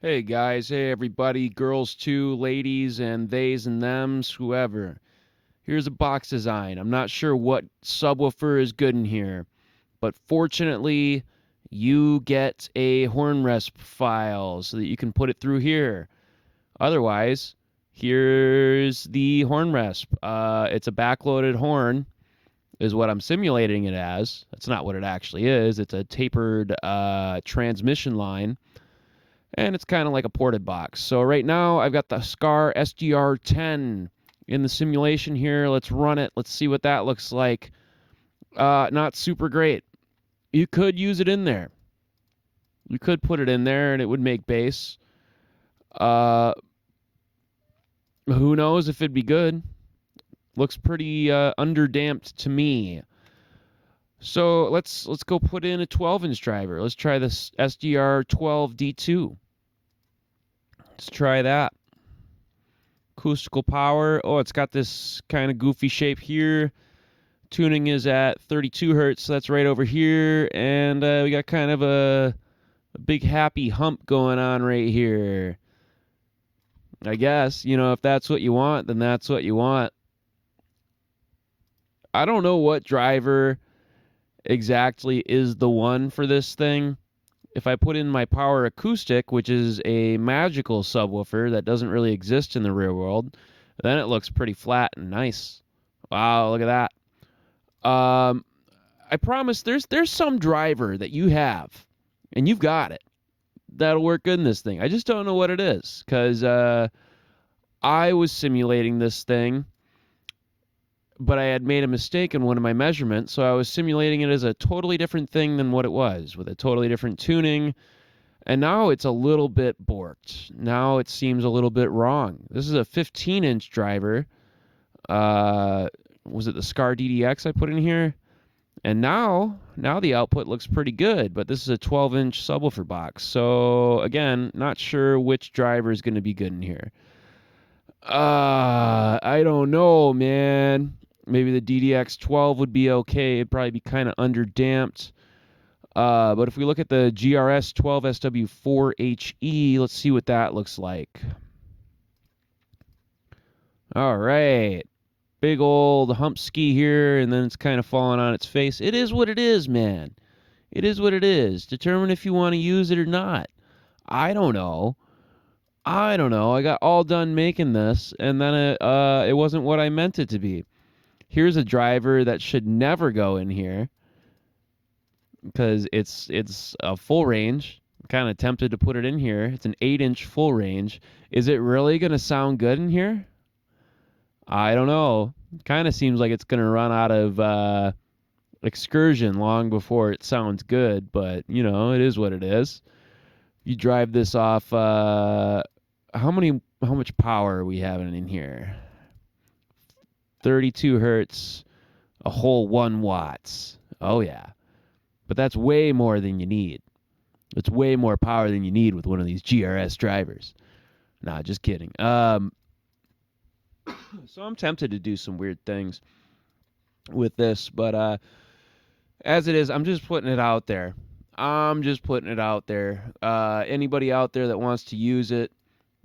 Hey guys, hey everybody, girls too, ladies and theys and thems, whoever. Here's a box design. I'm not sure what subwoofer is good in here, but fortunately, you get a horn resp file so that you can put it through here. Otherwise, here's the horn resp. It's a backloaded horn, is what I'm simulating it as. That's not what it actually is. It's a tapered transmission line, and it's kind of like a ported box. So right now I've got the SCAR SDR10 in the simulation here. Let's run it. Let's see what that looks like. Not super great. You could use it in there. You could put it in there and it would make bass. Uh, who knows if it'd be good? Looks pretty underdamped to me. So let's go put in a 12-inch driver. Let's try this SDR12D2. Let's try that. Acoustical power. Oh, it's got this kind of goofy shape here. Tuning is at 32 hertz, so that's right over here. And we got kind of a big happy hump going on right here. I guess, if that's what you want, then that's what you want. I don't know what driver exactly is the one for this thing. If I put in my power acoustic, which is a magical subwoofer that doesn't really exist in the real world, then it looks pretty flat and nice. Wow, look at that. I promise there's some driver that you have, and you've got it, that'll work good in this thing. I just don't know what it is, because I was simulating this thing, but I had made a mistake in one of my measurements, so I was simulating it as a totally different thing than what it was, with a totally different tuning, and now it's a little bit borked. Now it seems a little bit wrong. This is a 15-inch driver. Was it the SCAR DDX I put in here? And now the output looks pretty good, but this is a 12-inch subwoofer box. So again, not sure which driver is going to be good in here. I don't know, man. Maybe the DDX12 would be okay. It'd probably be kind of underdamped. But if we look at the GRS12SW4HE, let's see what that looks like. All right. Big old hump ski here, and then it's kind of falling on its face. It is what it is, man. It is what it is. Determine if you want to use it or not. I don't know. I don't know. I got all done making this, and then it wasn't what I meant it to be. Here's a driver that should never go in here because it's a full range. I'm kind of tempted to put it in here. It's an 8-inch full range. Is it really going to sound good in here? I don't know. Kind of seems like it's going to run out of excursion long before it sounds good, but it is what it is. You drive this off how much power are we having in here? 32 hertz, a whole 1 watts. Oh yeah. But that's way more than you need. It's way more power than you need with one of these GRS drivers. Nah, just kidding. So I'm tempted to do some weird things with this, but as it is, I'm just putting it out there. Anybody out there that wants to use it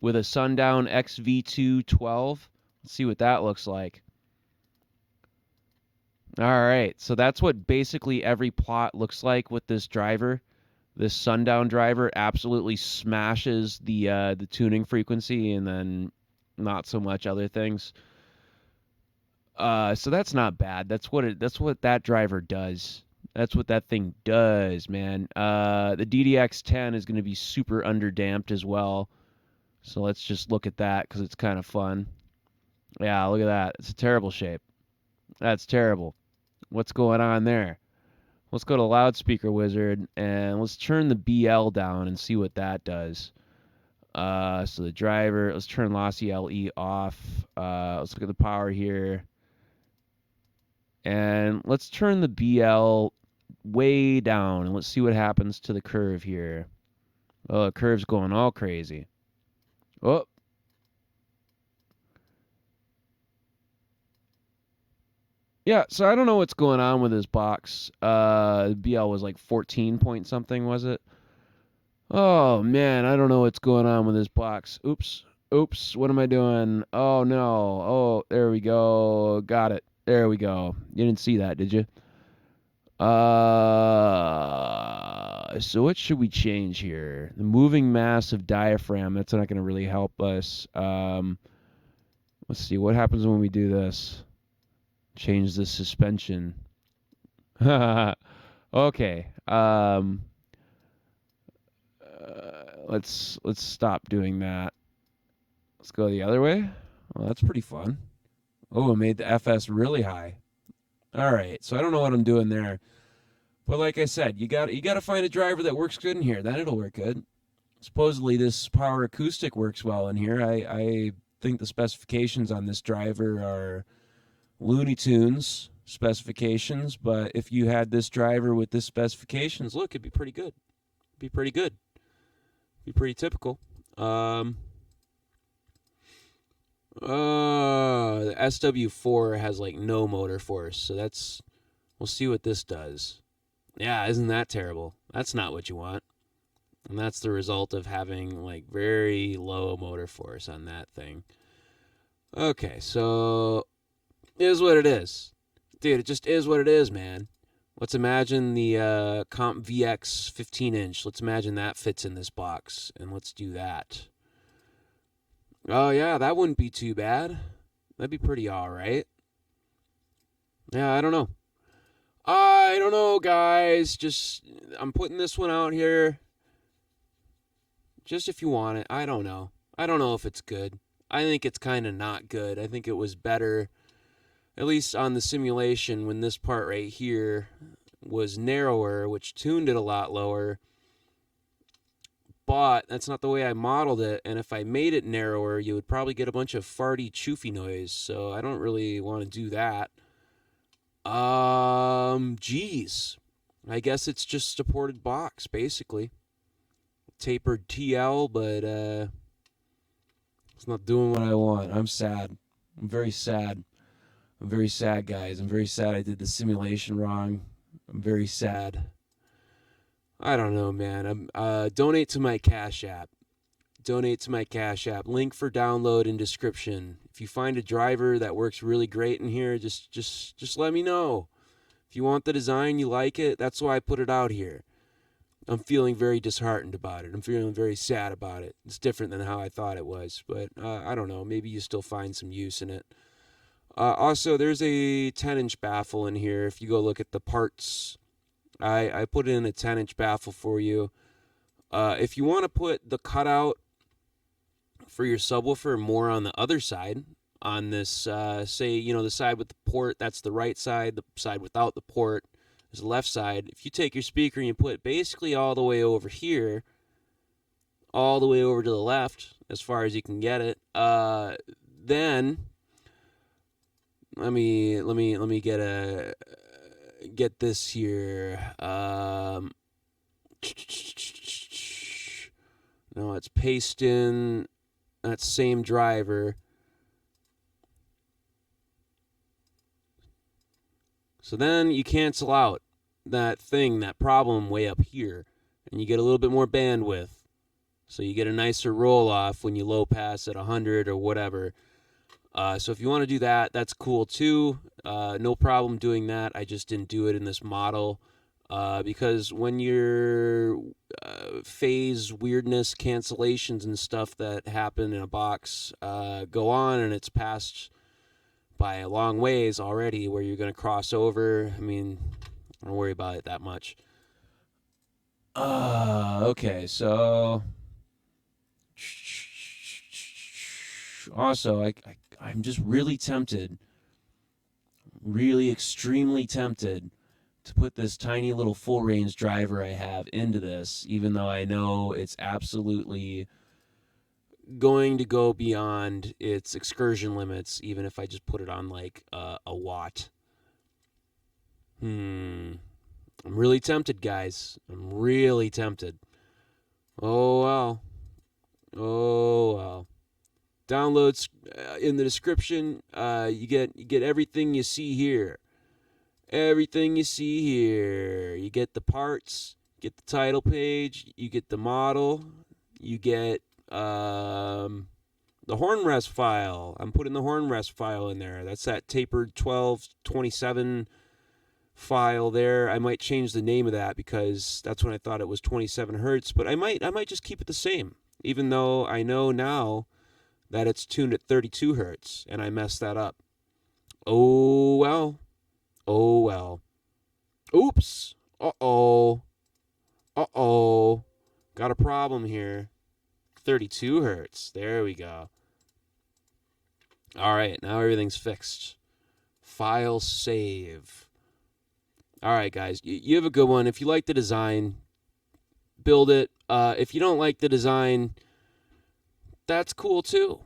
with a Sundown XV212, let's see what that looks like. All right, so that's what basically every plot looks like with this driver. This Sundown driver absolutely smashes the tuning frequency, and then not so much other things. So that's not bad. That's what that driver does. That's what that thing does, man. The DDX10 is going to be super underdamped as well. So let's just look at that because it's kind of fun. Yeah, look at that. It's a terrible shape. That's terrible. What's going on there? Let's go to Loudspeaker Wizard and let's turn the BL down and see what that does. So the driver, let's turn Lossy LE off. Let's look at the power here. And let's turn the BL way down and let's see what happens to the curve here. Oh, the curve's going all crazy. Oh. Yeah, so I don't know what's going on with this box. BL was like 14 point something, was it? Oh man, I don't know what's going on with this box. Oops. Oops. What am I doing? Oh no. Oh, there we go. Got it. There we go. You didn't see that, did you? So what should we change here? The moving mass of diaphragm. That's not going to really help us. Let's see what happens when we do this. Change the suspension. Okay. Let's stop doing that. Let's go the other way. Well, that's pretty fun. Oh, it made the FS really high. All right, so I don't know what I'm doing there, but like I said, you got to find a driver that works good in here. Then it'll work good. Supposedly, this power acoustic works well in here. I think the specifications on this driver are Looney Tunes specifications, but if you had this driver with this specifications, look, it'd be pretty good. Be pretty good. Be pretty typical. The SW4 has like no motor force, so we'll see what this does. Yeah, isn't that terrible? That's not what you want. And that's the result of having like very low motor force on that thing. Okay, so it is what it is. Dude, it just is what it is, man. Let's imagine the Comp VX 15-inch. Let's imagine that fits in this box, and let's do that. Oh, yeah, that wouldn't be too bad. That'd be pretty all right. Yeah, I don't know. I don't know, guys. I'm putting this one out here. Just if you want it. I don't know. I don't know if it's good. I think it's kind of not good. I think it was better, at least on the simulation, when this part right here was narrower, which tuned it a lot lower. But that's not the way I modeled it, and if I made it narrower, you would probably get a bunch of farty, choofy noise, so I don't really want to do that. Geez. I guess it's just a ported box, basically. Tapered TL, but it's not doing what I want. I'm sad. I'm very sad. I'm very sad, guys. I'm very sad I did the simulation wrong. I'm very sad. I don't know, man. Donate to my Cash App. Donate to my Cash App. Link for download in description. If you find a driver that works really great in here, just let me know. If you want the design, you like it, that's why I put it out here. I'm feeling very disheartened about it. I'm feeling very sad about it. It's different than how I thought it was, but I don't know. Maybe you still find some use in it. Also, there's a 10-inch baffle in here. If you go look at the parts, I put in a 10-inch baffle for you. If you want to put the cutout for your subwoofer more on the other side, on this, say, the side with the port, that's the right side. The side without the port is the left side. If you take your speaker and you put it basically all the way over here, all the way over to the left, as far as you can get it, then let me get this here. No, it's paste in that same driver. So then you cancel out that problem way up here, and you get a little bit more bandwidth. So you get a nicer roll off when you low pass at 100 or whatever. So if you want to do that, that's cool too. No problem doing that. I just didn't do it in this model because when your phase weirdness cancellations and stuff that happen in a box go on and it's passed by a long ways already where you're going to cross over, I mean, I don't worry about it that much. Okay, so also I'm just really tempted, really extremely tempted to put this tiny little full range driver I have into this, even though I know it's absolutely going to go beyond its excursion limits, even if I just put it on like a watt. I'm really tempted, guys. I'm really tempted. Oh well. Oh well. Downloads in the description. You get everything you see here. Everything you see here. You get the parts. get the title page, you get the model, you get the horn rest file. I'm putting the horn rest file in there. That's that tapered 1227 file there. I might change the name of that because that's when I thought it was 27 hertz, but I might just keep it the same, even though I know now that it's tuned at 32 hertz and I messed that up. Oh well. Oh well. Oops. Uh-oh. Uh-oh. Got a problem here. 32 hertz. There we go. All right, now everything's fixed. File save. All right, guys, you have a good one. If you like the design, build it. If you don't like the design, that's cool too.